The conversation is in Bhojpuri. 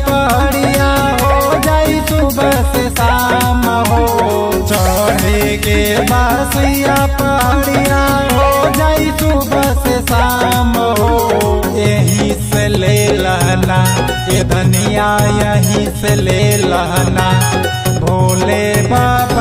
पहाड़िया हो जाई सुबह से शाम हो। चढ़े के बासिया पहाड़िया हो जाई सुबह से शाम हो। यहीं से ले लहना ये धनिया, यहीं से ले लहना भोले बाबा